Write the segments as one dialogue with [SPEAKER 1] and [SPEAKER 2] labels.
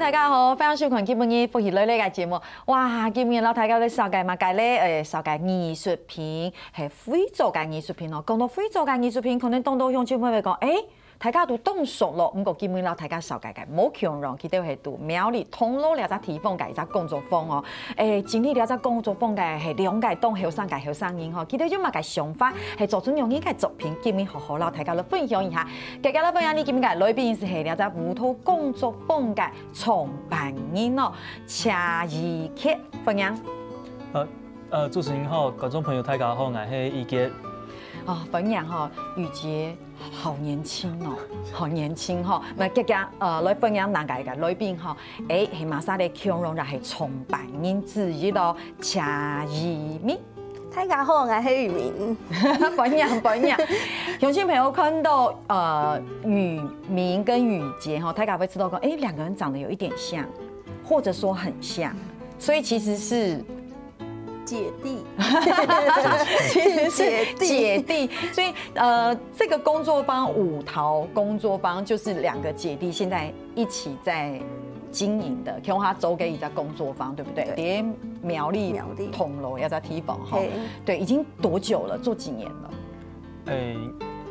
[SPEAKER 1] 大家好，欢迎收看今日福喜类类嘅节目。哇，今日老大家咧紹介嘛，介咧紹介藝術品，係非洲嘅藝術品咯。講到非洲嘅藝術品，可能當到鄉親會講，大家都懂熟咯。不過今日老大家紹介嘅冇強容，佢哋係讀苗栗通路兩隻地方嘅一隻工作坊哦。整理兩隻工作坊嘅係兩個當後生嘅後生人嗬，佢哋有乜嘅想法，係做出用呢個作品，今日好好老大家嚟分享一下。大家嚟分享呢今日嘅來賓是係兩隻烏頭工作坊嘅創辦人哦，謝宜傑分享。
[SPEAKER 2] 主持人好，觀眾朋友大家好，我係宜傑。
[SPEAKER 1] 分享哈，宜傑好年輕哦，好年輕哈。咪大家來分享哪個嘅來賓哈？係馬莎的強榮就係創辦人之一咯，謝宜民。
[SPEAKER 3] 大家好，我係余民。
[SPEAKER 1] 分享。鄉親朋友看到余民跟宜傑哈，大家會知道講，兩個人長得有一點像，或者說很像，所以其實是。
[SPEAKER 3] 姐弟，
[SPEAKER 1] 其實是姐弟，所以這個工作坊五桃工作坊就是兩個姐弟現在一起在經營的，叫他走給一家工作坊，對不對？連苗栗銅鑼要在地方哈，對，已經多久了？做幾年了？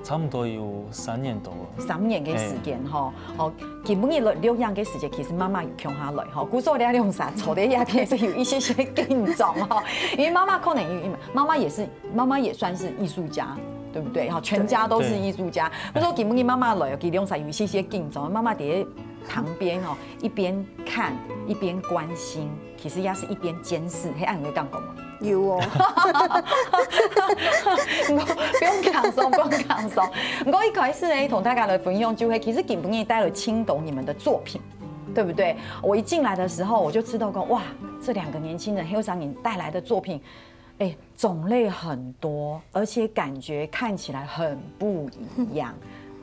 [SPEAKER 2] 差不多有3年多了。3
[SPEAKER 1] 年嘅時間嗬，基本嘅6樣嘅時間，其實媽媽有強下來嗬。古時候你用啥做的也其實有一些緊張哈，因為媽媽可能媽媽也算是藝術家，對不對？全家都是藝術家。不過基本嘅媽媽來，其實用啥有一些緊張，媽媽喺旁邊一邊看一邊關心，其實也是一邊監視，係按會講講嘛。
[SPEAKER 3] 有哦，
[SPEAKER 1] 不用講鬆。不過一開始呢，同大家來分享就係，其實基本也帶了青島你們的作品，對不對？我一進來的時候，我就知道講，哇，這兩個年輕人後生人帶來的作品，種類很多，而且感覺看起來很不一樣。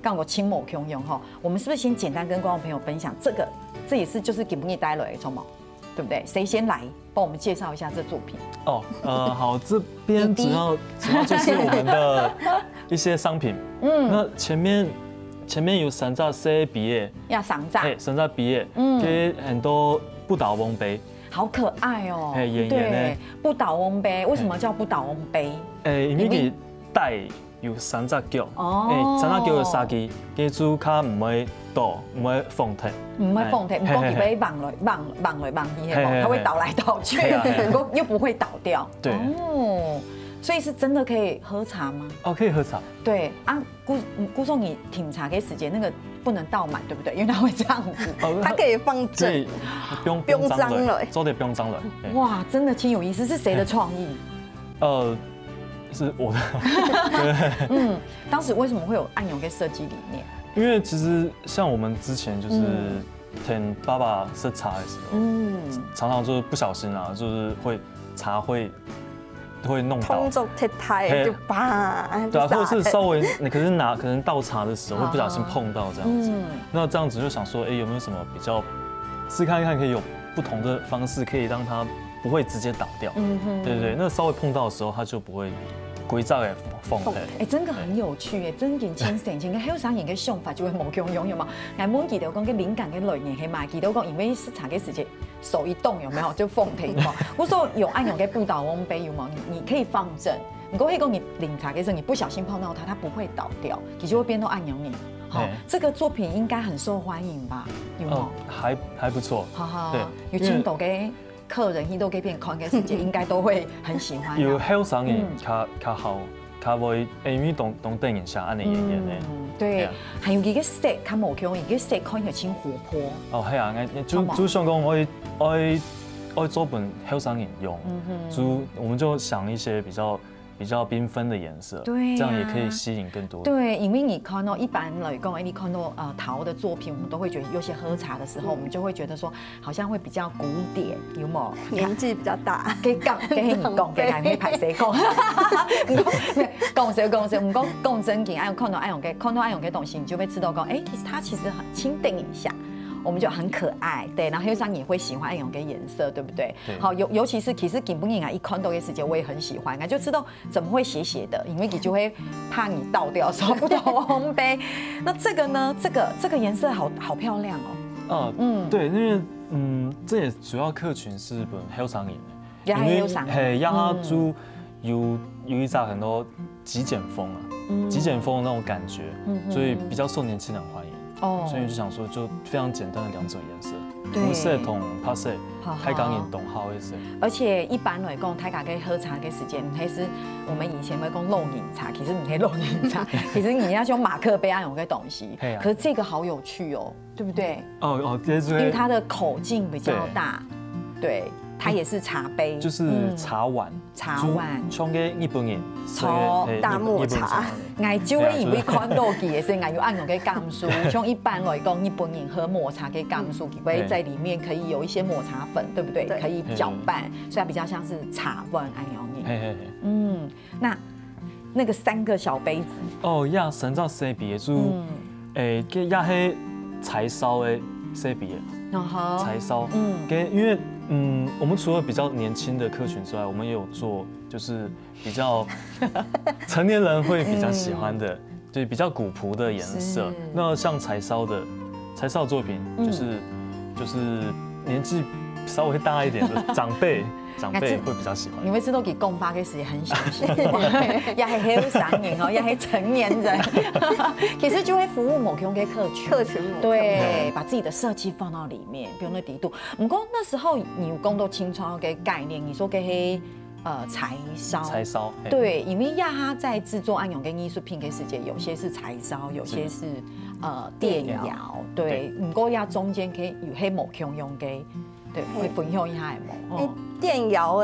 [SPEAKER 1] 剛我青某強用哈，我們是不是先簡單跟觀眾朋友分享這也是就是基本也帶來的從某，對不對？誰先來幫我們介紹一下這作品？
[SPEAKER 2] 好，這邊主要就是我們的一些商品。那前面有3隻 C 畢業，
[SPEAKER 1] 要3隻
[SPEAKER 2] ，3隻畢業，給很多不倒翁杯，
[SPEAKER 1] 好可愛哦。
[SPEAKER 2] 對，
[SPEAKER 1] 不倒翁杯，為什麼叫不倒翁杯？
[SPEAKER 2] 因為佢帶有3隻腳，3隻腳嘅沙機，記住它唔會倒，唔會放鐵，
[SPEAKER 1] 唔會放鐵，唔講佢會掹來去，它會倒來倒去，又不會倒掉。
[SPEAKER 2] 對，
[SPEAKER 1] 所以是真的可以喝茶嗎？
[SPEAKER 2] 可以喝茶。
[SPEAKER 1] 對啊，姑說你挺茶嘅時間，那個不能倒滿，對不對？因為它會這樣子，
[SPEAKER 3] 它可以放正，
[SPEAKER 2] 不用髒了，做得不用髒了。
[SPEAKER 1] 哇，真的挺有意思，是誰的創意？
[SPEAKER 2] 是我的。
[SPEAKER 1] 當時為什麼會有按鈕嘅設計理念？
[SPEAKER 2] 因為其實像我們之前就是聽爸爸喝茶的時候，常常就是不小心啊，就是茶會弄到。
[SPEAKER 3] 動作太就吧。
[SPEAKER 2] 對啊，或者是稍微你可能倒茶的時候會不小心碰到這樣子，那這樣子就想說，有沒有什麼比較試看看可以有不同的方式，可以讓它不會直接倒掉。對，那稍微碰到的時候，它就不會規則嘅放棄。
[SPEAKER 1] 真個很有趣，真件清醒，前個後生人嘅想法就會無強用，有冇？我們記得講嘅靈感嘅來源係嘛？記得講因為試茶嘅時間手一動，有沒有就放棄嘛？我說有按鈕嘅不倒翁杯有冇？你可以放正。如果你領茶嘅時候你不小心碰到它，它不會倒掉，你就會變到按鈕你。好，這個作品應該很受歡迎吧？有冇？
[SPEAKER 2] 還不錯。
[SPEAKER 1] 對，有青島嘅客人，都給別人看嘅時間，應該都會很喜歡。
[SPEAKER 2] 有後生人較好。佢會因為當電影下按你演嘅，
[SPEAKER 1] 對，還有佢嘅色較無強，佢嘅色看起來真活潑。
[SPEAKER 2] 係啊，就想講我做本後生人用，我們就想一些比較繽紛的顏色，對，這樣也可以吸引更多。
[SPEAKER 1] 對，因為你看到一般來講，你看到陶的作品，我們都會覺得有些喝茶的時候，我們就會覺得說，好像會比較古典，有冇？
[SPEAKER 3] 年紀比較大，
[SPEAKER 1] 給你講，給你排誰講？講笑，唔講真嘅，看到愛用嘅東西，你就會知道講，其實它其實很輕定一下。我們就很可愛，對，然後後生也會喜歡按用嘅顏色，對不對？好，尤其是其實基本上一看到嘅時間，我也很喜歡，就知道怎麼會斜斜的，因為你就會怕你倒掉，所以不倒翁杯。那這個呢？這個顏色好漂亮哦。
[SPEAKER 2] 對，因為这也主要客群是本黑长人
[SPEAKER 1] 的，因为
[SPEAKER 2] 亚哈猪有一扎很多极简风啊，极简风的那种感觉，所以比较受年轻人欢迎。所以就想说，就非常简单的2种颜色，红色同白色，太港人懂好的色。
[SPEAKER 1] 而且一般来讲，大家可以喝茶的时间，还是我们以前会讲露饮茶，其实不是露饮茶，其实你要用马克杯啊，有个东西。可是这个好有趣哦，对不对？因为它的口径比较大，对。它也是茶杯，
[SPEAKER 2] 就是茶碗，像个日本人
[SPEAKER 3] 抽大抹茶。
[SPEAKER 1] 爱酒的因为看到记的是爱有按钮给甘肃，像一般来讲，日本人喝抹茶给甘肃，以为在里面可以有一些抹茶粉，对不对？可以搅拌，所以它比较像是茶碗按钮。那个3个小杯子，
[SPEAKER 2] 呀，神照西比的就，给呀黑柴烧的西比的，柴烧，因为。我们除了比较年轻的客群之外，我们也有做就是比较成年人会比较喜欢的，就是比较古朴的颜色。那像柴烧作品，就是年纪稍微大一点的长辈会比较喜欢。
[SPEAKER 1] 你每次都给公发的时间很小心，也是很上瘾哦，也是成年人，其实就会服务某种给客群，对，把自己的设计放到里面，不用那底度。不过那时候你有讲到清楚的概念，你说给柴烧，对，因为亚哈在制作安永跟艺术品的时间，有些是柴烧，有些是电窑，对，不过亚中间可以有黑某用嘅。对，会分享一下冇。
[SPEAKER 3] 电窑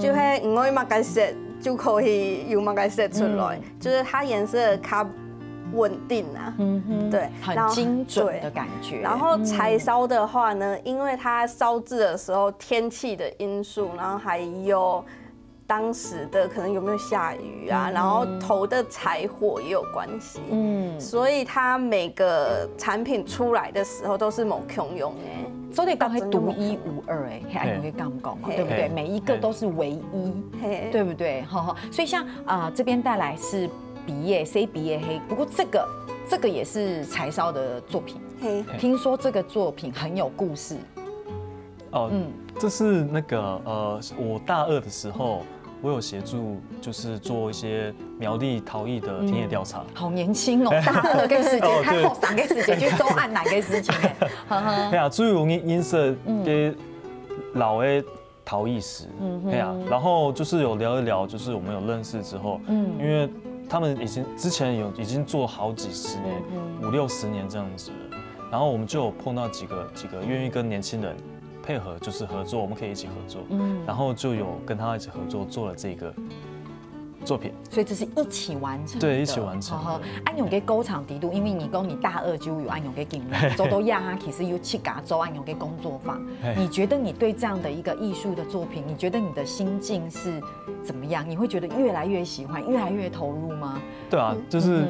[SPEAKER 3] 就係唔可以抹解色，就可以用抹解色出来，就是它颜色较稳定啊。对，
[SPEAKER 1] 很精准的感觉。
[SPEAKER 3] 然后柴烧的话呢，因为它烧制的时候天气的因素，然后还有当时的可能有没有下雨啊，然后投的柴火也有关系。所以它每个产品出来的时候都是某共用的。
[SPEAKER 1] 所以讲是独一无二哎，按你会讲嘛，对不对？每一个都是唯一，对不对？所以像这边带来是毕业 C 毕业黑，不过这个也是柴烧的作品。听说这个作品很有故事。
[SPEAKER 2] 这是那个我大2的时候。我有协助，就是做一些苗栗陶艺的田野调查。
[SPEAKER 1] 好年轻哦，大2的时间，他后3个时间去做按哪个事情？
[SPEAKER 2] 对啊，最容易音色给老的陶艺师，对啊，然后就是有聊一聊，就是我们有认识之后，因为他们之前已经做好几十年，5、60年这样子了，然后我们就有碰到几个愿意跟年轻人。配合就是合作，我们可以一起合作，然后就有跟他一起合作做了这个作品，
[SPEAKER 1] 所以这是一起完成的，
[SPEAKER 2] 对，一起完成。
[SPEAKER 1] 安永给工厂底度，因为你讲你大2就有安永给经验，周都亚哈其实有7家周安永给工作坊。你觉得你对这样的一个艺术的作品，你觉得你的心境是怎么样？你会觉得越来越喜欢，越来越投入吗？
[SPEAKER 2] 对啊，就是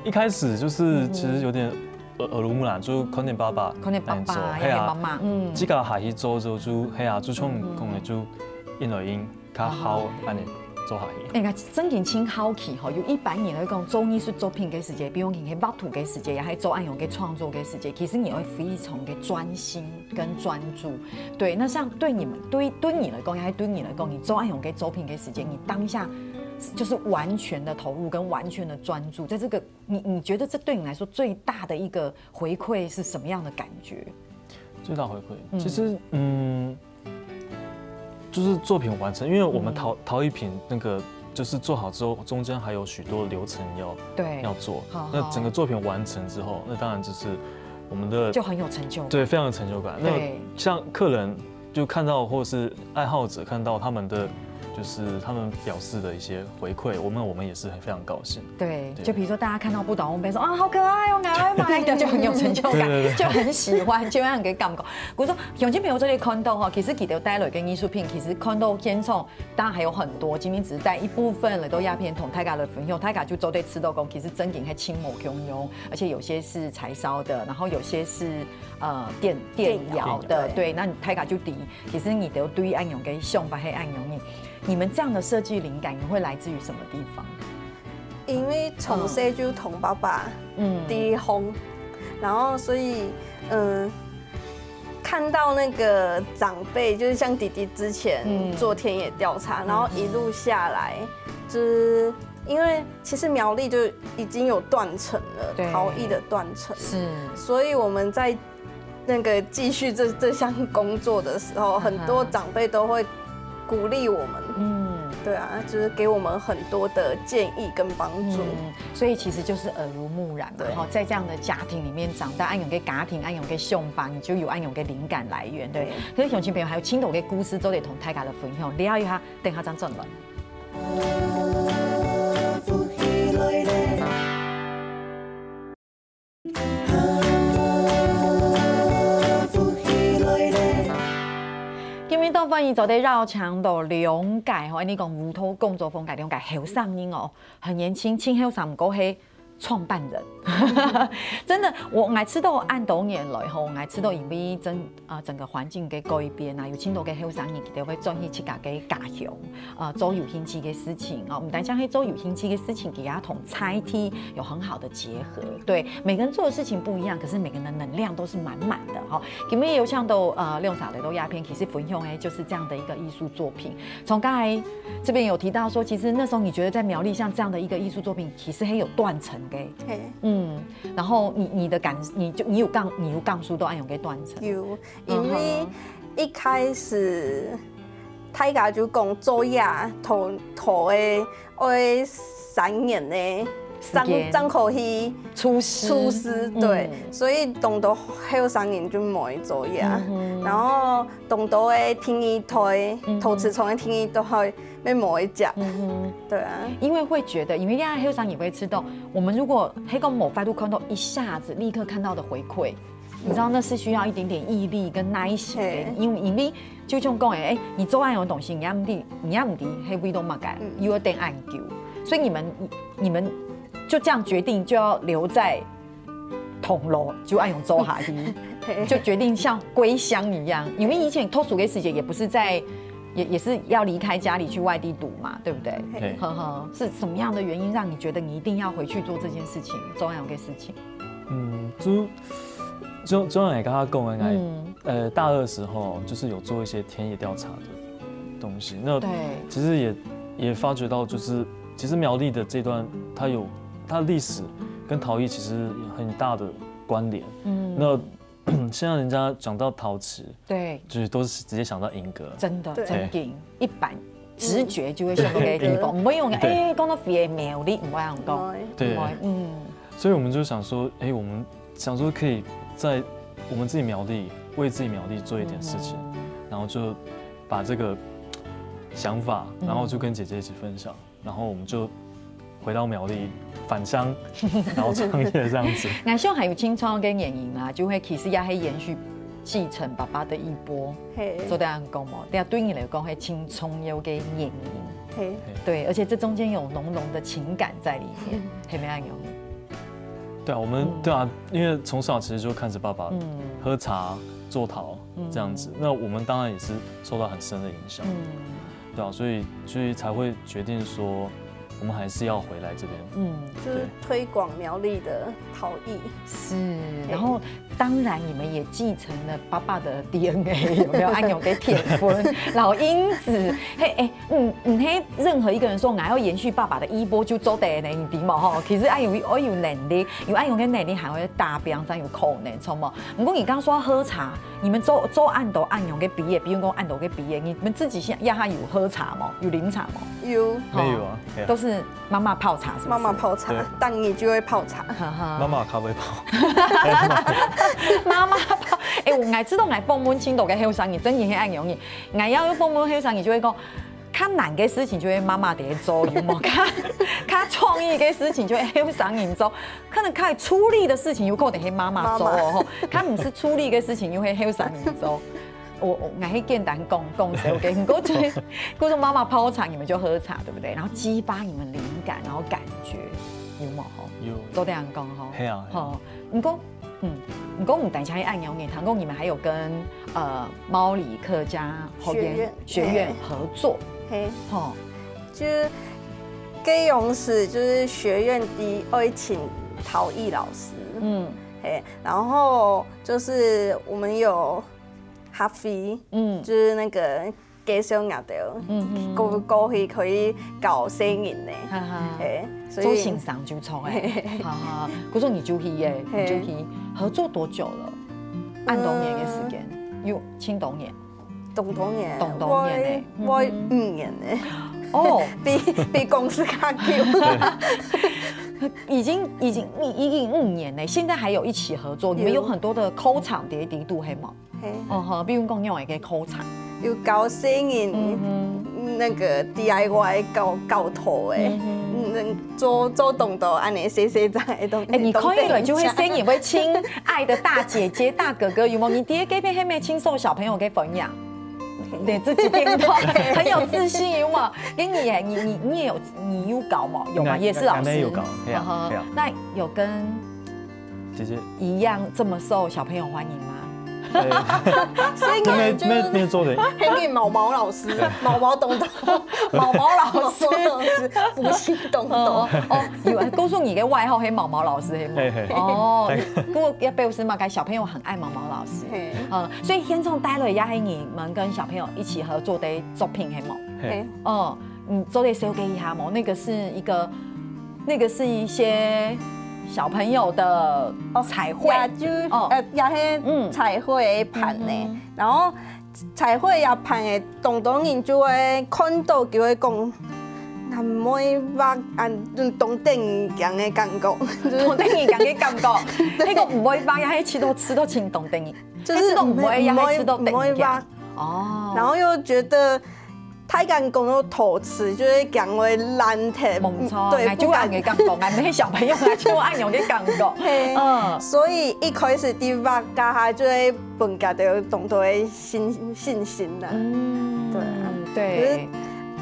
[SPEAKER 2] 一开始就是其实有点。耳濡目染，就可能爸爸，
[SPEAKER 1] 也妈妈，
[SPEAKER 2] 这个下去做就系啊，就像讲的就因为因较好安尼做下去。
[SPEAKER 1] 应该真正挺好奇吼，有一般人来讲做艺术作品嘅时节，比如讲去画图嘅时节，也系做安用嘅创作嘅时节，其实你会非常嘅专心跟专注。对，那像对你来讲，也对你来讲，你做安用嘅作品嘅时节，你当下。就是完全的投入跟完全的专注，在这个你觉得这对你来说最大的一个回馈是什么样的感觉？
[SPEAKER 2] 最大回馈，其实就是作品完成，因为我们陶艺品那个就是做好之后，中间还有许多流程要做。那整个作品完成之后，那当然就是我们的
[SPEAKER 1] 就很有成就感，
[SPEAKER 2] 对，非常有成就感。那像客人就看到，或是爱好者看到他们的。就是他们表示的一些回馈，我们也是非常高兴。
[SPEAKER 1] 对，就比如说大家看到不倒翁杯说啊好可爱哦，赶快买的，就很有成就感，就很喜欢，就让人感觉。我说永金朋友这里看到哈，其实记得带来跟艺术品，其实看到现场当然还有很多，今天只是带一部分来都鸦片同大家的分享，大家就做对吃豆工，其实真景还轻某用用，而且有些是柴烧的，然后有些是电窑的，对，那大家就第一，其实你都对按用跟上把黑按用你们这样的设计灵感，你会来自于什么地方？
[SPEAKER 3] 因为从小就同爸爸第一烘，然后所以看到那个长辈，就是像弟弟之前做田野调查，然后一路下来，就是因为其实苗栗就已经有断层了，陶艺的断层，
[SPEAKER 1] 是，
[SPEAKER 3] 所以我们在那个继续这项工作的时候，很多长辈都会鼓励我们，对啊，就是给我们很多的建议跟帮助，
[SPEAKER 1] 所以其实就是耳濡目染嘛，哈，在这样的家庭里面长大，按用给家庭，按用给上班，你就有按用给灵感来源，对。可是乡亲朋友还有青岛的故事，都得同大家的分享，了解一下，等下张正文。今日到番伊就在绕墙度了解，吼，你讲乌头工作风格了解后生人哦，很年轻，轻后生唔过系创办人，真的，我爱吃到按多年来吼，爱吃到因为整个环境嘅改变啊，有青岛嘅后生人佢哋會轉去自家嘅家鄉，做有興趣嘅事情啊，唔單止係做有興趣嘅事情，給它同菜體有很好的結合。對，每個人做的事情不一樣，可是每個人的能量都是滿滿的哈。今日有唱到廖嫂嚟到鴉片，其實分享誒就是這樣的一個藝術作品。從剛才這邊有提到說，其實那時候你覺得在苗栗像這樣的一個藝術作品，其實係有斷層嘅，然後你的感，你有講述都按用嘅斷層。
[SPEAKER 3] 有，因為一開始大家就講做嘢頭誒3年呢，張口去出師，對，所以當到後3年就唔會做嘢，然後當到誒天意台陶瓷廠嘅天意台要唔會食，對啊，
[SPEAKER 1] 因為會覺得，因為後生也會知道，我們如果喺個某塊度看到一下子立刻看到的回饋。你知道那是需要一點點毅力跟耐心的，因為就像講誒，你做按樣東西，你也唔知係味道乜嘅，有一定研究，所以你們就這樣決定就要留在銅鑼，就按樣做下去，就決定像歸鄉一樣，因為以前讀書嘅時間也不是在，也是要離開家裡去外地讀嘛，對不對？是什麼樣的原因讓你覺得你一定要回去做這件事情，做按樣嘅事情？
[SPEAKER 2] 就像你剛剛講的，大二的時候就是有做一些田野調查的東西。那其實也發覺到，就是其實苗栗的這段，它的歷史跟陶藝其實有很大的關聯。那現在人家講到陶瓷，對，就是都是直接想到銀閣。真的，真嘅，一般直覺就會想到嘅地方，唔會用講到肥苗栗，唔會咁講。對，所以我們就想說，我們想說可以在我們自己苗栗為自己苗栗做一點事情，然後就把這個想法，然後就跟姐姐一起分享，然後我們就回到苗栗返鄉，然後創業這樣子。
[SPEAKER 1] 我想還有青創跟演員啦，就會其實也係延續繼承爸爸的衣缽，做這樣講嘛。但係對你來講係青創有嘅演員，對，而且這中間有濃濃的情感在裡面，係咪咁樣？
[SPEAKER 2] 對啊，我們對啊，因為從小其實就看着爸爸喝茶、做陶這樣子，那我們當然也是受到很深的影響，對啊，所以才會決定說，我們還是要回來這邊，
[SPEAKER 3] 就是推廣苗栗的陶藝。
[SPEAKER 1] 是，然後當然你們也繼承了爸爸的 DNA， 有沒有？按有給天分，老因子，任何一個人說我要延續爸爸的衣缽就做第二呢，對嘛吼？其實我有能力，有按用嘅能力還會達標，才有可能，錯嘛？不過你剛說喝茶，你們做按都按用嘅畢業，比如講按都嘅畢業，你們自己現在有喝茶嗎？有飲茶嗎？
[SPEAKER 3] 有，
[SPEAKER 2] 沒有啊？
[SPEAKER 1] 都是媽媽泡茶，是不是？
[SPEAKER 3] 媽媽泡茶，當你就會泡茶。
[SPEAKER 2] 媽媽咖啡泡。
[SPEAKER 1] 媽媽泡，我愛知道愛訪問青島嘅後生兒，真係係按容易。愛要訪問後生兒就會講，較難嘅事情就會媽媽在做，有冇？較創意嘅事情就會後生兒做，可能較出力的事情有可能係媽媽做哦。較唔是出力嘅事情又會後生兒做。我愛簡單講少嘅，嗰種媽媽泡茶，你們就喝茶，對不對？然後激發你們靈感，然後感覺有冇？有。做這樣講吼。係啊。好，唔過唔單止係按鈕年堂，你們還有跟貓里客家學院合作。嘿。好。
[SPEAKER 3] 就是基隆市就是學院會請陶藝老師。然後就是我們有学费，就是那个加上拿到，过去可以搞生意的，
[SPEAKER 1] 做欣赏就错哎，哈哈，可是你就去耶，你就去合作多久了？按多年的时间，有青多年，
[SPEAKER 3] 多年，我5年呢。
[SPEAKER 1] 哦，
[SPEAKER 3] 比公司卡久，
[SPEAKER 1] 已经5年呢，现在还有一起合作，你们有很多的口场叠底度黑毛，比如讲用一个口场，
[SPEAKER 3] 有搞生意，那个 DIY 搞头诶，做动作安尼细仔的东西。
[SPEAKER 1] 你可以了，就会生意会亲爱的大姐姐、大哥哥，有冇？你第一给片黑妹亲受小朋友给分享。你自己点头，很有自信有吗？给你耶，你也有，你有搞吗？有吗？也是老师。
[SPEAKER 2] 有搞，
[SPEAKER 1] 那有跟
[SPEAKER 2] 姐姐
[SPEAKER 1] 一样这么受小朋友欢迎吗？
[SPEAKER 3] 所以
[SPEAKER 2] 没做的，
[SPEAKER 3] 给毛毛老师，毛毛懂懂，
[SPEAKER 1] 毛毛老师，
[SPEAKER 3] 福星懂懂。
[SPEAKER 1] 哦，有告诉你个外号，黑毛毛老师，黑毛。哦，不过也表示嘛，小朋友很爱毛毛老师。所以现场待了也是你们跟小朋友一起合作的作品，黑毛。你做的手给一下吗？那个是一些。小朋友的彩绘，
[SPEAKER 3] 也是彩绘的盘呢。然后彩绘也盘的，当人就会看到就会讲，他每画当电影的感觉，
[SPEAKER 1] 当电影的感觉。那个唔会画，也是吃到轻当电影，就是唔会，也吃到电影。哦。然后又觉得。太敢讲到陶瓷，就是讲为烂铁，对，就按个感觉，按那小朋友来就按用个感觉。
[SPEAKER 3] 所以一开始伫画家下就会本家的动作的信心啦。
[SPEAKER 1] 对。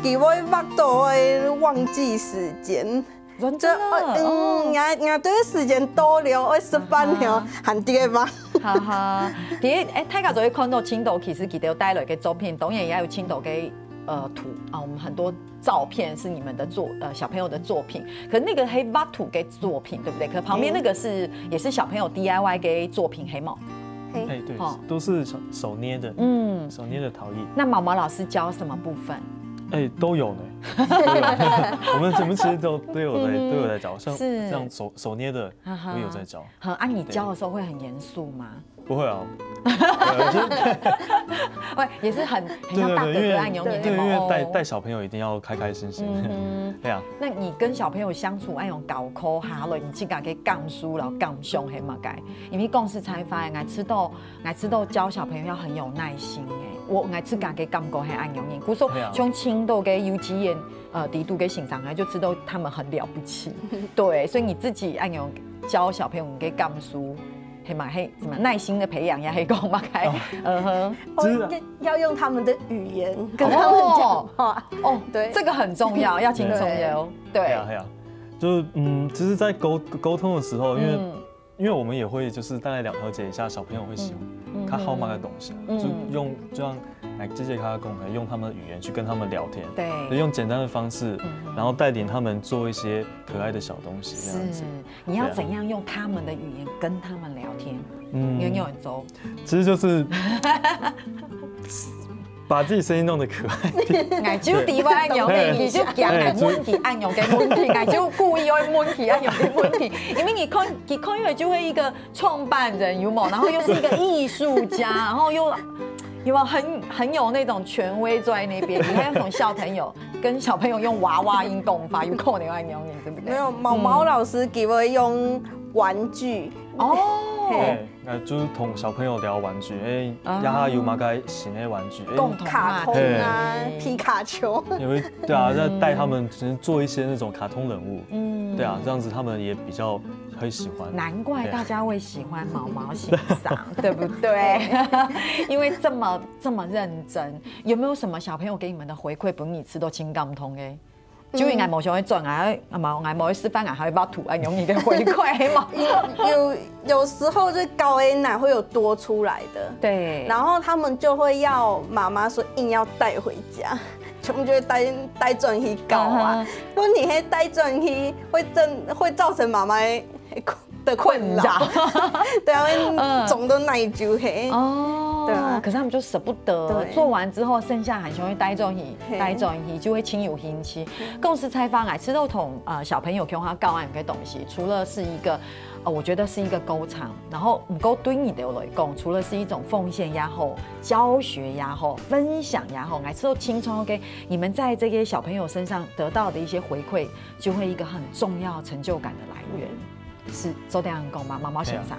[SPEAKER 3] 给我画到会忘记时间。
[SPEAKER 1] 认真的。
[SPEAKER 3] 也对时间多了，28年还伫个画。
[SPEAKER 1] 哈哈，大家就会看到青岛，其实佢哋帶來嘅作品，當然也有青島嘅。图啊，我们很多照片是你们的小朋友的作品，可那个黑挖土给作品，对不对？可旁边那个也是小朋友 DIY 给作品黑毛，
[SPEAKER 2] 对，都是手捏的，手捏的陶艺。
[SPEAKER 1] 那毛毛老师教什么部分？
[SPEAKER 2] 都有呢，我们其实都有在教，像这样手捏的，我有在教。
[SPEAKER 1] 你教的时候会很严肃吗？
[SPEAKER 2] 不会啊，
[SPEAKER 1] 喂，也是很像大哥哥按钮你
[SPEAKER 2] 对，因为带小朋友一定要开开心心，对啊。
[SPEAKER 1] 那你跟小朋友相处，按用搞口下了，你自己给讲书然后讲凶系嘛该？因为公司才发现，爱知道教小朋友要很有耐心诶。我爱自己给讲过系按用你，古说从青岛给幼稚园底度给欣赏，就知道他们很了不起。对，所以你自己按用教小朋友给讲书。什么耐心的培养呀？黑讲嘛开，
[SPEAKER 3] 要用他们的语言跟他们讲话。对，
[SPEAKER 1] 这个很重要，要轻松的。对
[SPEAKER 2] 啊，就是其实，在沟通的时候，因为我们也会就是大概了解一下小朋友会喜欢他好吗的东西，就像来这些他跟我们用他们的语言去跟他们聊天，
[SPEAKER 1] 对，
[SPEAKER 2] 用简单的方式，然后带领他们做一些可爱的小东西，这样子。
[SPEAKER 1] 你要怎样用他们的语言跟他们聊天？你有很周，
[SPEAKER 2] 其实就是把自己声音弄得可爱点。
[SPEAKER 1] 我就第一按用你就讲问题按用嘅问题，我就故意要问题按用嘅问题，因为你看就会一个创办人有冇，然后又是一个艺术家，然后又。有没有很有那种权威坐在那边？你看那种跟小朋友用娃娃音动法，有可能按用你对不对？
[SPEAKER 3] 没有，毛老师给我用玩具
[SPEAKER 2] 那就是同小朋友聊玩具，呀有嘛该新的玩具，
[SPEAKER 1] 共同
[SPEAKER 3] 卡通啊，皮卡丘。
[SPEAKER 2] 因为对啊，在带他们做一些那种卡通人物，对啊，这样子他们也比较会喜欢。
[SPEAKER 1] 难怪大家会喜欢毛毛欣赏，对不对？因为这么认真，有没有什么小朋友给你们的回馈，不你吃都轻感通的？就应该冇想去做，冇去示范，还会把图案用你的回馈嘛？
[SPEAKER 3] 有时候这高 A 奶会有多出来的，
[SPEAKER 1] 对，
[SPEAKER 3] 然后他们就会要妈妈说硬要带回家，全部就会带转去搞啊。如果你还带转去，会造成妈妈的困扰，对啊，会肿到奶酒黑。对啊，
[SPEAKER 1] 可是他们就舍不得，做完之后剩下很容易呆中意就会亲有hin气。共识采访吃豆桶小朋友跟他教案有个东西，除了是一个我觉得是一个沟场，然后唔够对你的来讲，除了是一种奉献也好、教学也好、分享也好，吃豆清楚给你们在这些小朋友身上得到的一些回馈，就会一个很重要成就感的来源。是周德阳讲嘛，毛毛先生，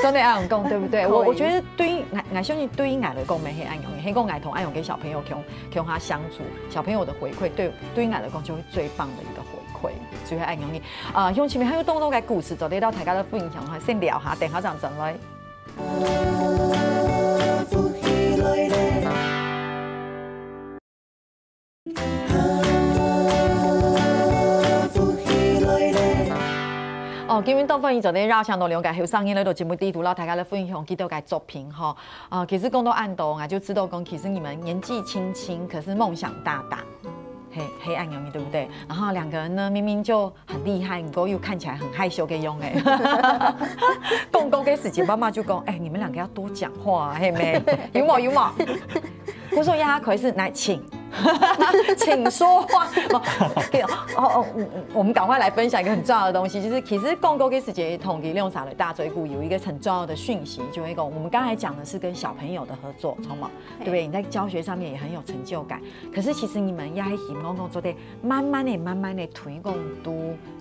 [SPEAKER 1] 周德阳讲对不对？我觉得对于我相信对于我来讲，没黑暗用，黑讲爱同爱用给小朋友跟他相处，小朋友的回馈对于我来讲就会最棒的一个回馈，就会爱用你向前面还有多嘅故事，就嚟到大家嘅分享下，先聊下，等下陣來。今日到分享就咧繞牆度了解後生嘢咧，度節目地圖啦，大家咧分享幾多嘅作品哈。其實講到暗度，我就知道講，其實你們年紀輕輕，可是夢想大大。黑暗用，对不对？然後兩個人呢，明明就很厲害，不過又看起來很害羞嘅用誒。講講嘅時節，媽媽就講：你們兩個要多講話，係咪？有冇？我說呀，可是來請。請說話。我們趕快來分享一個很重要的東西，就是其實共構嘅時節同佢用啥的大嘴鼓有一個很重要的訊息，就一個我們剛才講的是跟小朋友的合作，從嘛，對不對？你在教學上面也很有成就感。可是其實你們要喺希望講做的慢慢的推廣到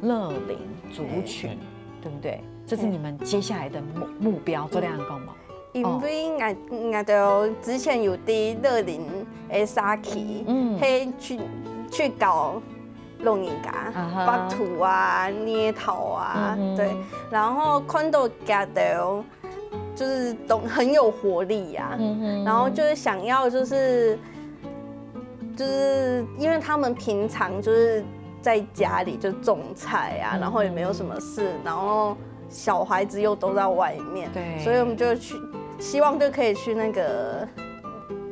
[SPEAKER 1] 樂齡族群，對不對？這是你們接下來的目標，做這樣講嗎？
[SPEAKER 3] 因為我就之前有啲樂齡的沙期，去搞弄人家畫圖啊、捏陶啊，對，然後看到家的就是很有活力啊，然後就是想要就是因為他們平常就是在家裡就種菜啊，然後也沒有什麼事，然後小孩子又都在外面，對，所以我們就去。希望就可以去那個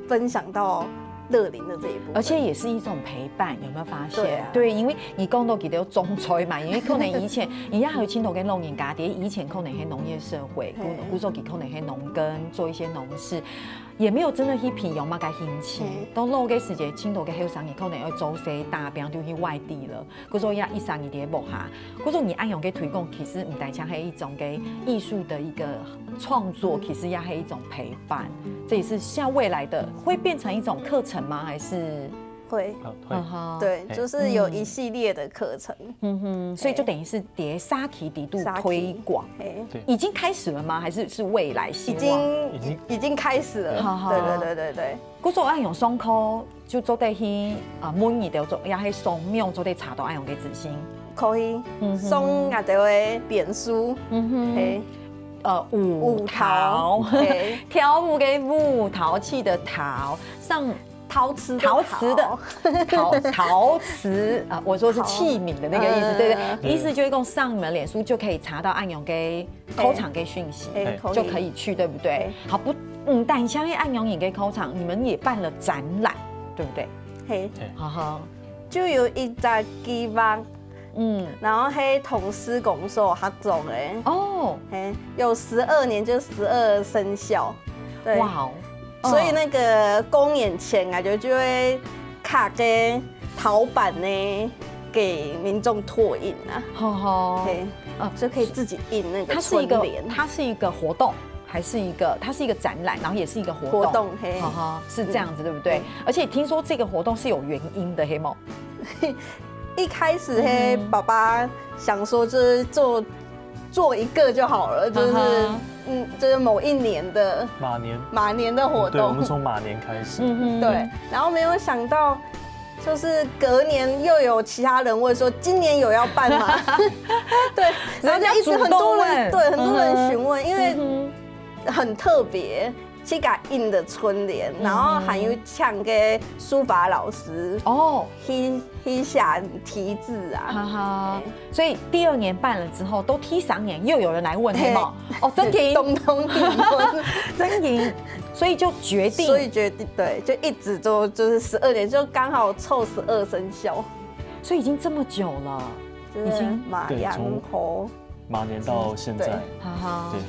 [SPEAKER 3] 分享到樂齡的這一部分，
[SPEAKER 1] 而且也是一種陪伴，有沒有發現？對，因為你講到佢哋有種菜嘛，因為可能以前人家去青島嘅農人家，以前可能係農業社會，古時候佢可能係農耕，做一些農事。也沒有真的去培養乜嘅興趣，到老嘅時節，青島嘅後生兒可能要做些大病就去外地了。嗰種也一生一啲木下，嗰種你按用嘅推廣，其實唔單止係一種嘅藝術的一個創作，其實也係一種陪伴。這也是像未來的會變成一種課程嗎？還是？
[SPEAKER 3] 會，對，就是有一系列的課程，
[SPEAKER 1] 所以就等於是疊沙期底度推廣，已經開始了嗎？還是未來希望？
[SPEAKER 3] 已經開始了，對。
[SPEAKER 1] 嗰種按用雙科就做得去每年都做，也係雙面做得查到按用嘅自信，
[SPEAKER 3] 可以，雙啊就會臉書，
[SPEAKER 1] 舞陶，跳舞嘅舞，陶器的陶，上。陶瓷的我說是器皿的那個意思，對，意思就一共上你們臉書就可以查到按用嘅口場嘅訊息，就可以去，對不對？好，但相信按用影嘅口場，你們也辦了展覽，對不對？
[SPEAKER 3] 就有一隻計劃，然後係同施工所合作嘅，有12年就12生肖，對。哇。所以那個公演前啊，就會卡個陶板呢，給民眾拓印啊，所以可以自己印那個春聯。
[SPEAKER 1] 它是一個活動，還是一個？它是一個展覽，然後也是一個活動，是這樣子，對不對？而且聽說這個活動是有原因的，黑貓。
[SPEAKER 3] 一開始黑爸爸想說就是做一個就好了，就是某一年的馬年的活動，
[SPEAKER 2] 對，我們從馬年開始，
[SPEAKER 3] 對，然後沒有想到，就是隔年又有其他人問說，今年有要辦嗎？對，然後就一直很多人詢問，因為很特別。去給印的春聯，然後還有搶給書法老師去下題字啊，
[SPEAKER 1] 所以第2年辦了之後，都踢3年，又有人來問你嘛？真贏，
[SPEAKER 3] 東訂婚，
[SPEAKER 1] 真贏，所以就決定，
[SPEAKER 3] 對，就一直就是12年，就剛好湊12生肖，
[SPEAKER 1] 所以已經這麼久了，
[SPEAKER 3] 已經馬羊猴，
[SPEAKER 2] 馬年到現在，
[SPEAKER 1] 對。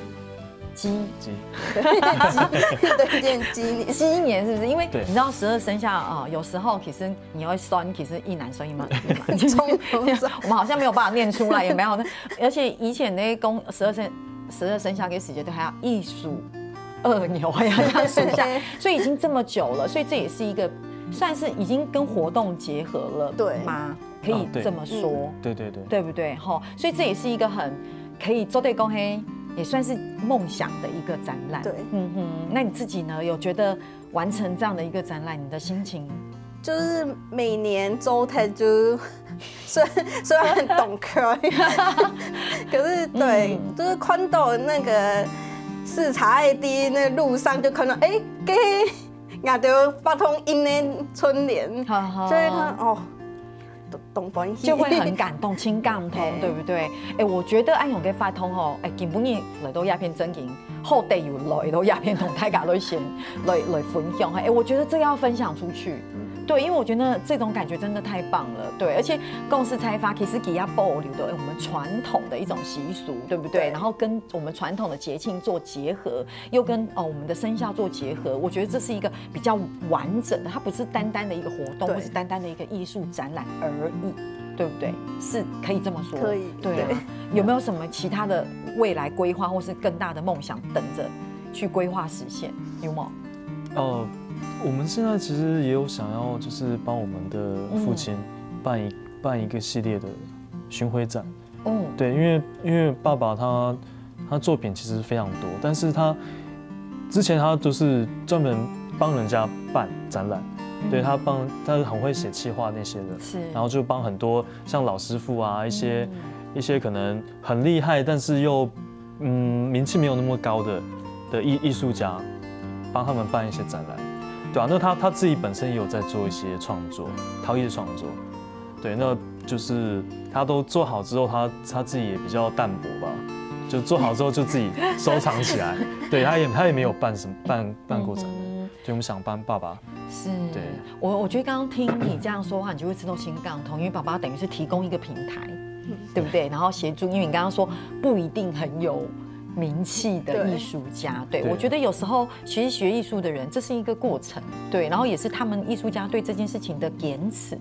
[SPEAKER 3] 对，变鸡年。
[SPEAKER 1] 鸡年是不是？因为
[SPEAKER 2] 对
[SPEAKER 1] 你知道12生肖啊，有时候其实你会酸，其实一男生一马，我们好像没有办法念出来，也没有。而且以前那些12生肖给时间都还要艺术2牛，还要这样数下，所以已经这么久了，所以这也是一个算是已经跟活动结合了，
[SPEAKER 3] 对
[SPEAKER 1] 吗？可以这么说，
[SPEAKER 2] 对，
[SPEAKER 1] 对不对？哈，所以这也是一个很可以做对公黑，也算是梦想的一个展览。
[SPEAKER 3] 对，
[SPEAKER 1] 那你自己呢？有觉得完成这样的一个展览，你的心情？
[SPEAKER 3] 就是每年周太就虽然很懂科，可是对，就是看到那个视察的那路上就看到，给亚洲发通音的春联，所以看哦。懂欢喜
[SPEAKER 1] 就会很感动，轻感通，对不对？我觉得安永嘅发通吼，根本你嚟到鸦片真言，后地有来到鸦片同大家来先来分享，我觉得这要分享出去。对，因为我觉得这种感觉真的太棒了，对，而且共识开发其实给要保留的我们传统的一种习俗，对不对？然后跟我们传统的节庆做结合，又跟我们的生肖做结合，我觉得这是一个比较完整的，它不是单单的一个活动，或是单单的一个艺术展览而已，对不对？是可以这么说，
[SPEAKER 3] 可以，
[SPEAKER 1] 对啊。有没有什么其他的未来规划，或是更大的梦想等着去规划实现？有吗？
[SPEAKER 2] 我们现在其实也有想要，就是帮我们的父亲办一个系列的巡回展。对，因为爸爸他作品其实非常多，但是他之前他就是专门帮人家办展览，对他很会写企划那些的，
[SPEAKER 1] 是，
[SPEAKER 2] 然后就帮很多像老师傅啊一些可能很厉害，但是又名气没有那么高的艺术家，帮他们办一些展览。对啊，那他自己本身也有在做一些创作，陶艺的创作。对，那就是他都做好之后，他自己也比较淡薄吧，就做好之后就自己收藏起来。对，他也没有办过展，所以我们想帮爸爸。
[SPEAKER 1] 是，
[SPEAKER 2] 对，
[SPEAKER 1] 我觉得刚刚听你这样说的话，你就会知道新港通，因为爸爸等于是提供一个平台，对不对？然后协助，因为你刚刚说不一定很有名气的艺术家，对，我觉得有时候其实学艺术的人，这是一个过程，对，然后也是他们艺术家对这件事情的坚持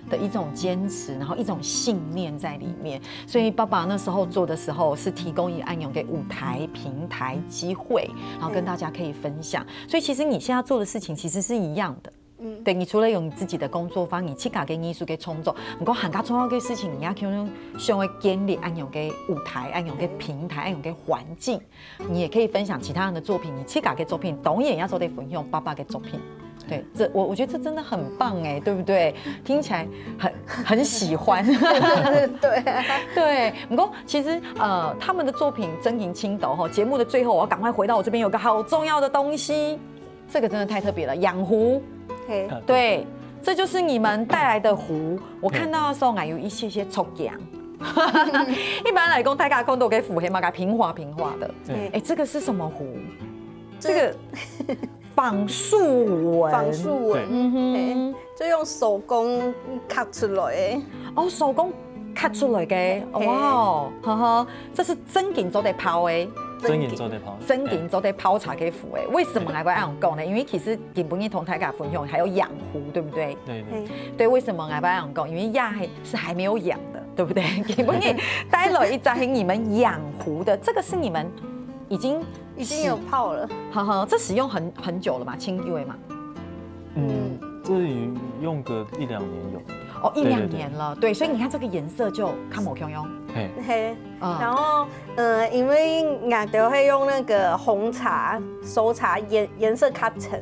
[SPEAKER 1] 的一种坚持，然后一种信念在里面。所以爸爸那时候做的时候是提供一个安永给舞台平台机会，然后跟大家可以分享。所以其实你现在做的事情其实是一样的。对，你除了有你自己的工作坊，你去搞跟艺术给创作，不过很多重要的事情，你要可能想要建立安永给舞台、安永给平台、安永给环境，你也可以分享其他人的作品，你去搞给作品，导演要做的分享爸爸的作品。对，我觉得这真的很棒哎，对不对？听起来很喜欢。对，不过其实他们的作品真银青斗哈，节目的最后我要赶快回到我这边有个好重要的东西，这个真的太特别了，养壶。对，这就是你们带来的壶。我看到的时候，有一些抽样。一般来讲，大家看都给符黑嘛，给平滑的。这个是什么壶？这个仿树纹，
[SPEAKER 3] 就用手工刻出来的。
[SPEAKER 1] 手工刻出来的，哇，呵呵，这是真金做的泡的。
[SPEAKER 2] 真银做
[SPEAKER 1] 的泡茶给符诶，为什么还会这样讲呢？因为其实根本你同大家分享还有养壶，对不对？对，为什么还会这样讲？因为亚是还没有养的，对不对？根本你待了一扎你们养壶的，这个是你们已经
[SPEAKER 3] 有泡了，
[SPEAKER 1] 呵呵，这使用很久了嘛，清因嘛。
[SPEAKER 2] 这用个1-2年有。
[SPEAKER 1] 1-2年了，对，所以你看这个颜色就看某用用。
[SPEAKER 3] 然后因为我都会用那个红茶、熟茶颜色卡层。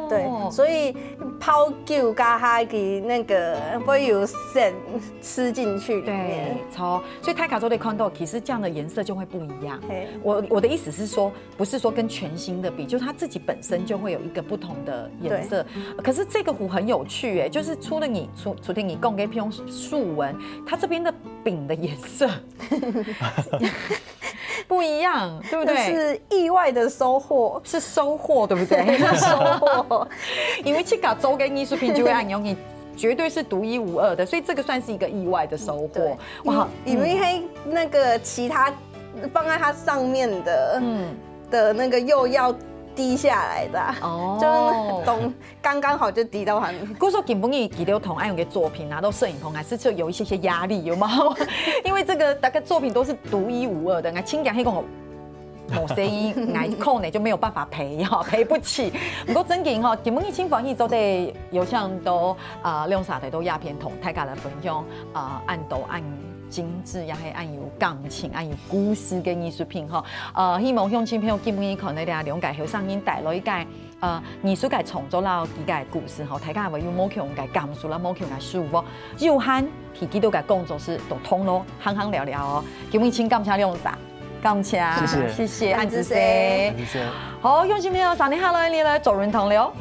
[SPEAKER 3] 对，所以泡酒加它给那个会有渗吃进去里面。
[SPEAKER 1] 所以泰卡做的看到，其实这样的颜色就会不一样。我的意思是说，不是说跟全新的比，就是它自己本身就会有一个不同的颜色。可是这个壶很有趣哎，就是除了你供给用树纹，它这边的柄的颜色不一样，对不对？
[SPEAKER 3] 是意外的收获，
[SPEAKER 1] 是收获，对不对？
[SPEAKER 3] 收获，
[SPEAKER 1] 因为去搞周跟艺术品就会按用你。绝对是独一无二的，所以这个算是一个意外的收获。
[SPEAKER 3] 哇，因为那个其他放在它上面的，的那个釉药滴下来的、啊，就是刚刚好就滴到他们。
[SPEAKER 1] 故说根本你记得同爱用的作品拿到摄影棚，还是就有一些压力，有吗？因为这个大概作品都是独一无二的，那轻讲那个某声音，爱扣呢就没有办法赔哈，赔不起。不过真紧哈，根本你轻防疫都得有像都用啥的都鸦片同大家来分享按度按。精致也係按有感情、按有故事嘅藝術品吼。希望鄉親朋友今日可能哋了解後生人帶來嘅藝術嘅創作啦，幾個故事吼，大家會有冇強嘅感受啦，冇強嘅書喎。有限提幾多嘅工作室都通咯，行行聊聊哦。今日請感謝兩位，感謝，謝謝安子生。好，鄉親朋友，上年下來你來做人堂了。